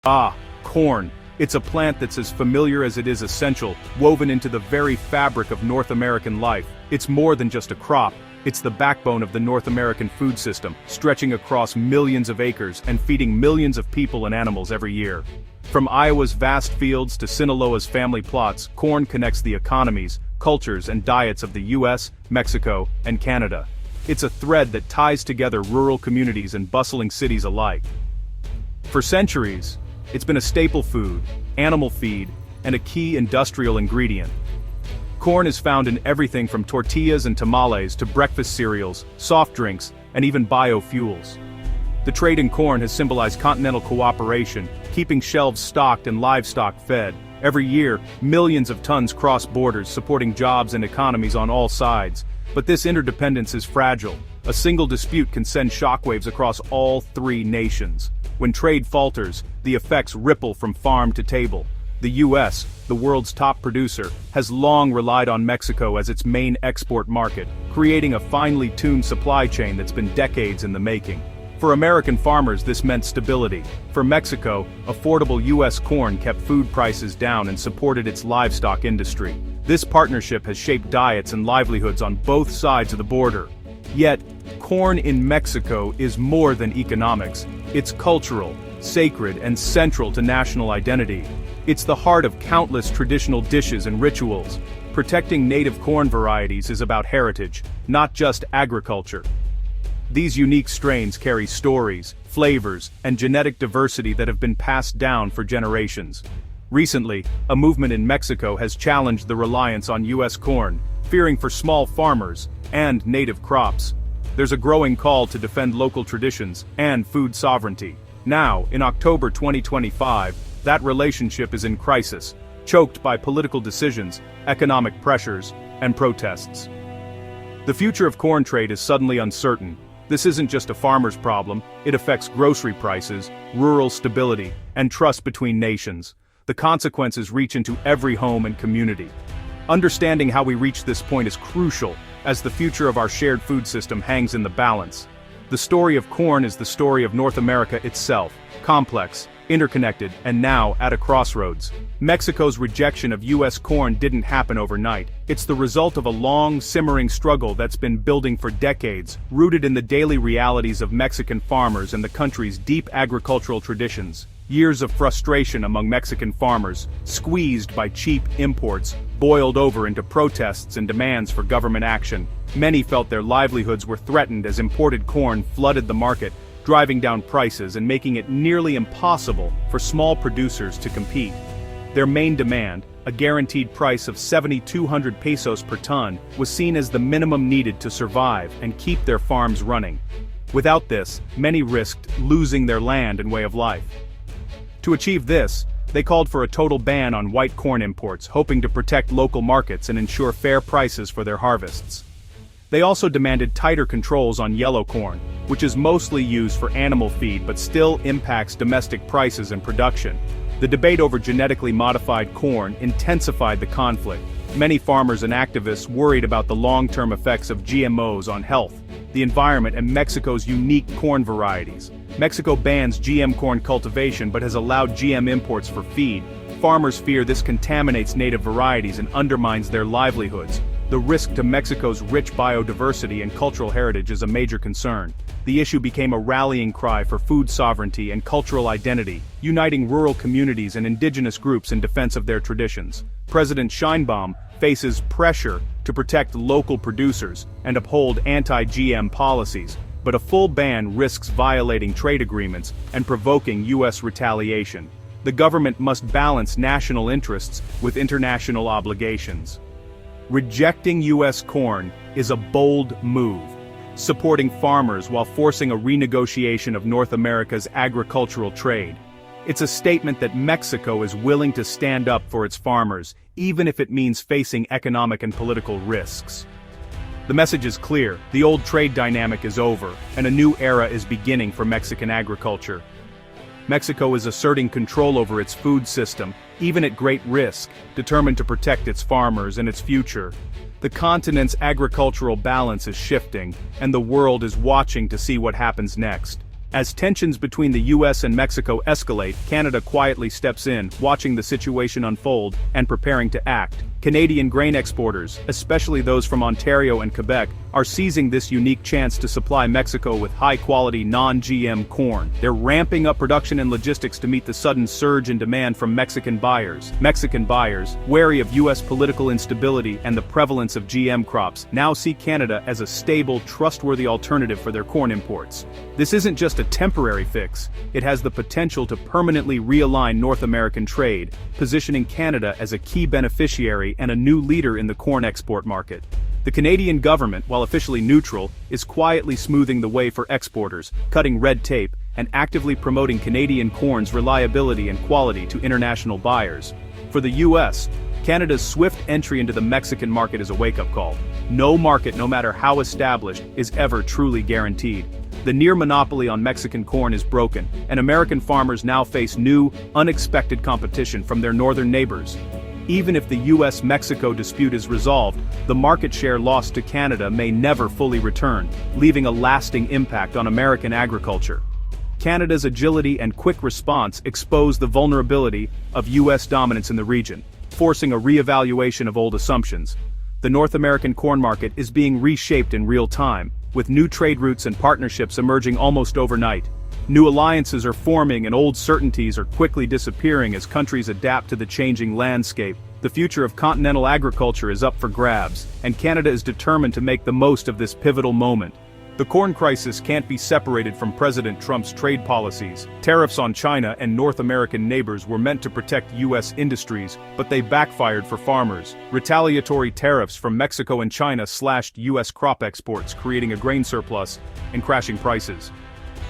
Ah, corn. It's a plant that's as familiar as it is essential, woven into the very fabric of North American life. It's more than just a crop. It's the backbone of the North American food system, stretching across millions of acres and feeding millions of people and animals every year. From Iowa's vast fields to Sinaloa's family plots, corn connects the economies, cultures, and diets of the US, Mexico, and Canada. It's a thread that ties together rural communities and bustling cities alike. For centuries, it's been a staple food, animal feed, and a key industrial ingredient. Corn is found in everything from tortillas and tamales to breakfast cereals, soft drinks, and even biofuels. The trade in corn has symbolized continental cooperation, keeping shelves stocked and livestock fed. Every year, millions of tons cross borders, supporting jobs and economies on all sides. But this interdependence is fragile. A single dispute can send shockwaves across all three nations. When trade falters, the effects ripple from farm to table. The US, the world's top producer, has long relied on Mexico as its main export market, creating a finely tuned supply chain that's been decades in the making. For American farmers, this meant stability. For Mexico, affordable US corn kept food prices down and supported its livestock industry. This partnership has shaped diets and livelihoods on both sides of the border. Yet, corn in Mexico is more than economics. It's cultural, sacred, and central to national identity. It's the heart of countless traditional dishes and rituals. Protecting native corn varieties is about heritage, not just agriculture. These unique strains carry stories, flavors, and genetic diversity that have been passed down for generations. Recently, a movement in Mexico has challenged the reliance on US corn, fearing for small farmers and native crops. There's a growing call to defend local traditions and food sovereignty. Now, in October 2025, that relationship is in crisis, choked by political decisions, economic pressures, and protests. The future of corn trade is suddenly uncertain. This isn't just a farmer's problem, it affects grocery prices, rural stability, and trust between nations. The consequences reach into every home and community. Understanding how we reach this point is crucial, as the future of our shared food system hangs in the balance. The story of corn is the story of North America itself, complex, interconnected, and now at a crossroads. Mexico's rejection of US corn didn't happen overnight. It's the result of a long, simmering struggle that's been building for decades, rooted in the daily realities of Mexican farmers and the country's deep agricultural traditions. Years of frustration among Mexican farmers, squeezed by cheap imports, boiled over into protests and demands for government action. Many felt their livelihoods were threatened as imported corn flooded the market, driving down prices and making it nearly impossible for small producers to compete. Their main demand, a guaranteed price of 7,200 pesos per ton, was seen as the minimum needed to survive and keep their farms running. Without this, many risked losing their land and way of life. To achieve this, they called for a total ban on white corn imports, hoping to protect local markets and ensure fair prices for their harvests. They also demanded tighter controls on yellow corn, which is mostly used for animal feed but still impacts domestic prices and production. The debate over genetically modified corn intensified the conflict. Many farmers and activists worried about the long-term effects of GMOs on health, the environment, and Mexico's unique corn varieties. Mexico bans GM corn cultivation but has allowed GM imports for feed. Farmers fear this contaminates native varieties and undermines their livelihoods. The risk to Mexico's rich biodiversity and cultural heritage is a major concern. The issue became a rallying cry for food sovereignty and cultural identity, uniting rural communities and indigenous groups in defense of their traditions. President Sheinbaum faces pressure to protect local producers and uphold anti-GM policies, but a full ban risks violating trade agreements and provoking US retaliation. The government must balance national interests with international obligations. Rejecting US corn is a bold move, supporting farmers while forcing a renegotiation of North America's agricultural trade. It's a statement that Mexico is willing to stand up for its farmers, even if it means facing economic and political risks. The message is clear: the old trade dynamic is over, and a new era is beginning for Mexican agriculture. Mexico is asserting control over its food system, even at great risk, determined to protect its farmers and its future. The continent's agricultural balance is shifting, and the world is watching to see what happens next. As tensions between the US and Mexico escalate, Canada quietly steps in, watching the situation unfold and preparing to act. Canadian grain exporters, especially those from Ontario and Quebec, are seizing this unique chance to supply Mexico with high-quality non-GM corn. They're ramping up production and logistics to meet the sudden surge in demand from Mexican buyers. Mexican buyers, wary of US political instability and the prevalence of GM crops, now see Canada as a stable, trustworthy alternative for their corn imports. This isn't just a temporary fix, it has the potential to permanently realign North American trade, positioning Canada as a key beneficiary and a new leader in the corn export market. The Canadian government, while officially neutral, is quietly smoothing the way for exporters, cutting red tape, and actively promoting Canadian corn's reliability and quality to international buyers. For the US, Canada's swift entry into the Mexican market is a wake-up call. No market, no matter how established, is ever truly guaranteed. The near monopoly on Mexican corn is broken, and American farmers now face new, unexpected competition from their northern neighbors. Even if the US-Mexico dispute is resolved, the market share lost to Canada may never fully return, leaving a lasting impact on American agriculture. Canada's agility and quick response expose the vulnerability of US dominance in the region, forcing a re-evaluation of old assumptions. The North American corn market is being reshaped in real time, with new trade routes and partnerships emerging almost overnight. New alliances are forming and old certainties are quickly disappearing as countries adapt to the changing landscape. The future of continental agriculture is up for grabs, and Canada is determined to make the most of this pivotal moment. The corn crisis can't be separated from President Trump's trade policies. Tariffs on China and North American neighbors were meant to protect US industries, but they backfired for farmers. Retaliatory tariffs from Mexico and China slashed US crop exports, creating a grain surplus and crashing prices.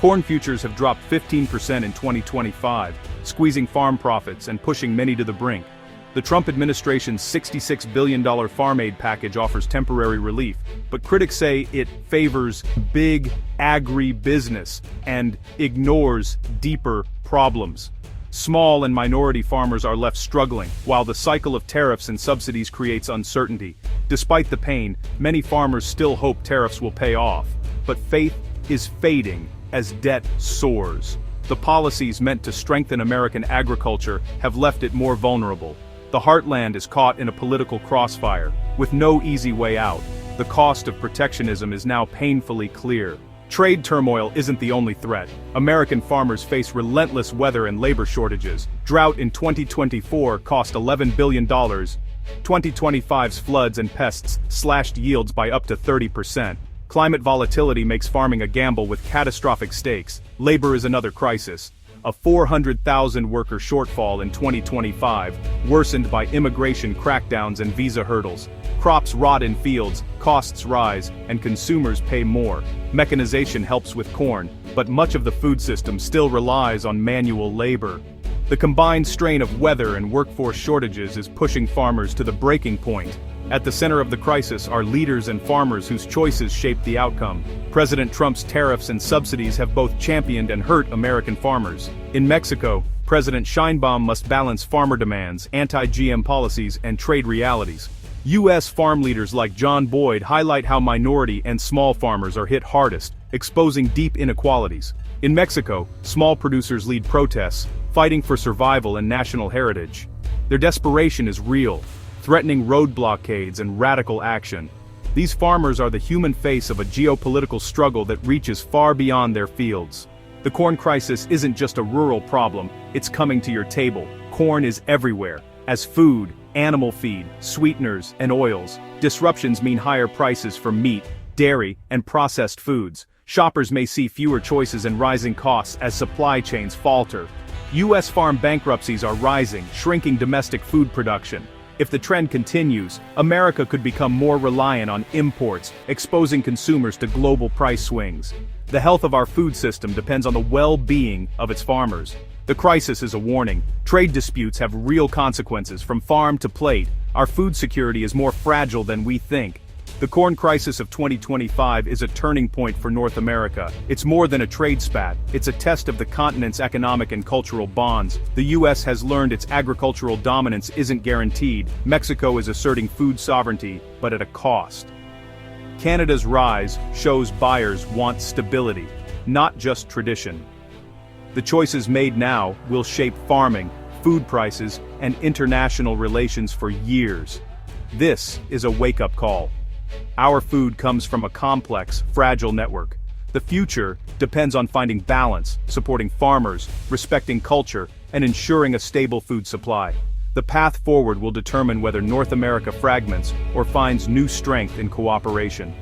Corn futures have dropped 15% in 2025, squeezing farm profits and pushing many to the brink. The Trump administration's $66 billion farm aid package offers temporary relief, but critics say it favors big agri-business and ignores deeper problems. Small and minority farmers are left struggling, while the cycle of tariffs and subsidies creates uncertainty. Despite the pain, many farmers still hope tariffs will pay off, but faith is fading as debt soars. The policies meant to strengthen American agriculture have left it more vulnerable. The heartland is caught in a political crossfire, with no easy way out. The cost of protectionism is now painfully clear. Trade turmoil isn't the only threat. American farmers face relentless weather and labor shortages. Drought in 2024 cost $11 billion. 2025's floods and pests slashed yields by up to 30%. Climate volatility makes farming a gamble with catastrophic stakes. Labor is another crisis. A 400,000 worker shortfall in 2025, worsened by immigration crackdowns and visa hurdles. Crops rot in fields, costs rise, and consumers pay more. Mechanization helps with corn, but much of the food system still relies on manual labor. The combined strain of weather and workforce shortages is pushing farmers to the breaking point. At the center of the crisis are leaders and farmers whose choices shape the outcome. President Trump's tariffs and subsidies have both championed and hurt American farmers. In Mexico, President Sheinbaum must balance farmer demands, anti-GM policies, and trade realities. U.S. farm leaders like John Boyd highlight how minority and small farmers are hit hardest, exposing deep inequalities. In Mexico, small producers lead protests, fighting for survival and national heritage. Their desperation is real, threatening road blockades and radical action. These farmers are the human face of a geopolitical struggle that reaches far beyond their fields. The corn crisis isn't just a rural problem, it's coming to your table. Corn is everywhere. As food, animal feed, sweeteners, and oils, disruptions mean higher prices for meat, dairy, and processed foods. Shoppers may see fewer choices and rising costs as supply chains falter. U.S. farm bankruptcies are rising, shrinking domestic food production. If the trend continues, America could become more reliant on imports, exposing consumers to global price swings. The health of our food system depends on the well-being of its farmers. The crisis is a warning. Trade disputes have real consequences from farm to plate. Our food security is more fragile than we think. The corn crisis of 2025 is a turning point for North America. It's more than a trade spat. It's a test of the continent's economic and cultural bonds. The U.S. has learned its agricultural dominance isn't guaranteed. Mexico is asserting food sovereignty, but at a cost. Canada's rise shows buyers want stability. not just tradition. The choices made now will shape farming, food prices, and international relations for years. This is a wake-up call. Our food comes from a complex, fragile network. The future depends on finding balance, supporting farmers, respecting culture, and ensuring a stable food supply. The path forward will determine whether North America fragments or finds new strength in cooperation.